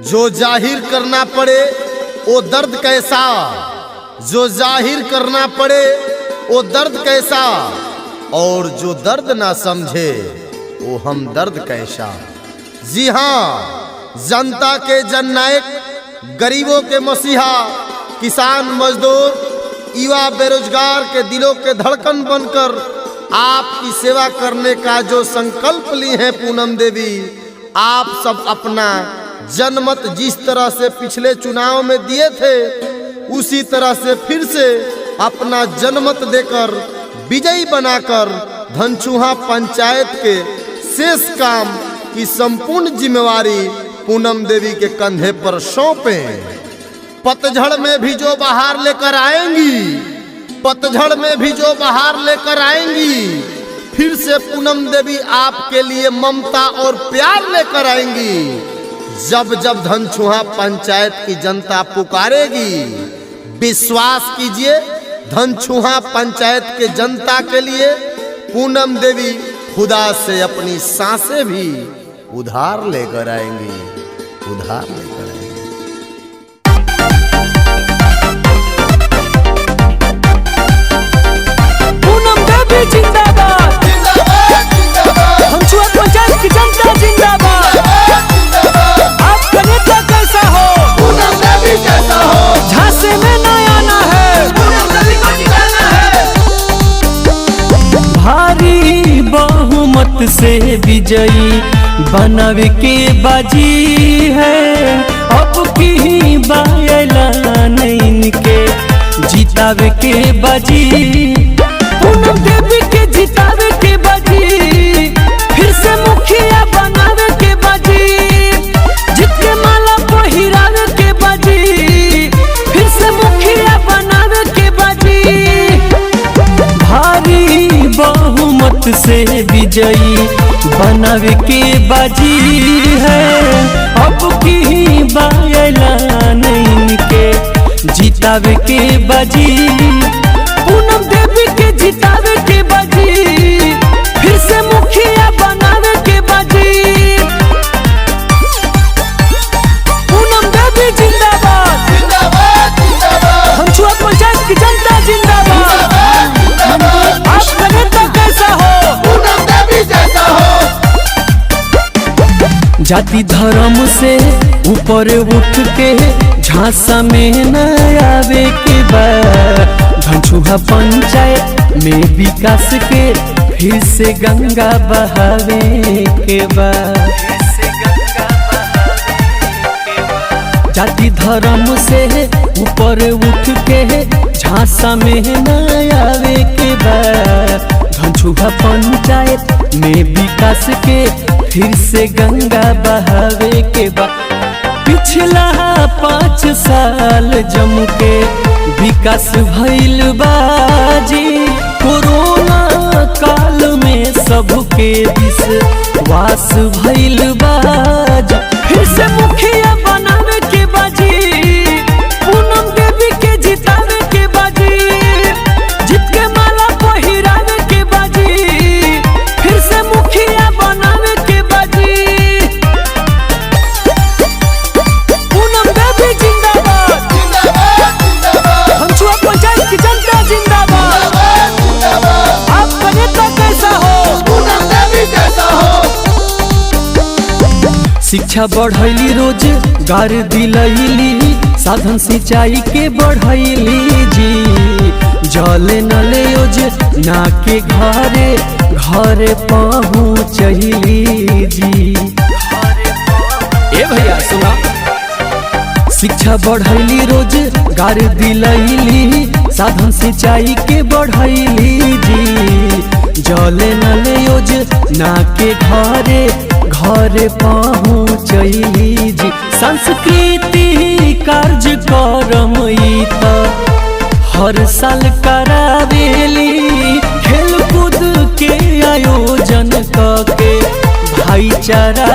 जो जाहिर करना पड़े वो दर्द कैसा, जो जाहिर करना पड़े वो दर्द कैसा, और जो दर्द ना समझे वो हम दर्द कैसा। जी हाँ, जनता के जननायक, गरीबों के मसीहा, किसान मजदूर, युवा बेरोजगार के दिलों के धड़कन बनकर आपकी सेवा करने का जो संकल्प ली है पूनम देवी, आप सब अपना जनमत जिस तरह से पिछले चुनाव में दिए थे उसी तरह से फिर से अपना जनमत देकर विजयी बनाकर धनचूहा पंचायत के शेष काम की संपूर्ण जिम्मेवारी पूनम देवी के कंधे पर सौंपें। पतझड़ में भी जो बहार लेकर आएंगी, पतझड़ में भी जो बहार लेकर आएंगी, फिर से पूनम देवी आपके लिए ममता और प्यार लेकर आएंगी। जब जब धनचूहा पंचायत की जनता पुकारेगी, विश्वास कीजिए धनचूहा पंचायत के जनता के लिए पूनम देवी खुदा से अपनी सांसें भी उधार लेकर आएंगी, उधार लेकर आएंगी। पूनम देवी जिंदाबाद, धनचूहा पंचायत की जनता जिंदाबाद। आपका नेता कैसा हो, पूनम देवी कैसा हो, झांसे में न आना है, पूनम देवी को जिताना है। भारी बहुमत से विजयी बनावे के बाजी है। अब की बायलान इनके जितावे के बाजी, पूनम देवी के जितावे के बाजी, फिर से मुखिया बनावे के बाजी, जीत के माला पहिरावे के बाजी, फिर से मुखिया बनावे के बाजी। भारी बहुमत से विजयी बनावे के बाजी है। अब की बायलान इनके जितावे के बाजी, पूनम देवी के जितावे के बाजी, फिर से मुखिया बनावे के बाजी। पूनम देवी जिंदाबाद, जिंदाबाद जिंदाबाद, धनचूहा पंचायत की जनता जिंदाबाद। आपका नेता कैसा हो, पूनम देवी जैसा हो। जाति धर्म से ऊपर उठ के झांसा में न आवे के बाद, धनचूहा पंचायत में विकास के फिर से गंगा बहावे के बाद। जाति धर्म से ऊपर उठ के झांसा में न आवे के बाद, धनचूहा पंचायत में विकास के फिर से गंगा बहावे के बाद। पिछला 5 साल जम के विकास भइल बाजी, कोरोना काल में सबके विश्वास भइल बाजी, फिर से मुखिया बनावे के बाजी, पूनम देवी के जितावे के बाजी, जीत के माला पहिरावे के बाजी, फिर से मुखिया बनावे के बाजी। पूनम देवी जिंदाबाद, जिंदाबाद जिंदाबाद, धनचूहा पंचायत की जनता जिंदाबाद। जिंदाबाद, आपका नेता कैसा हो, पूनम देवी कैसा हो। शिक्षा बढ़ैली, रोजगार दिलैली, साधन सिंचाई के बढ़ैली जी, जल नल योजना के घरे घरे पहुँचैली जी। ए भैया सुना, शिक्षा बढ़ैली, रोजगार दिलैली, साधन सिंचाई के बढ़ैली जी, जल नल योजना के घरे घरे पहुँचैली जी। संस्कृति कार्यक्रम ई त हर साल करावेली, खेल कूद के आयोजन करके भाईचारा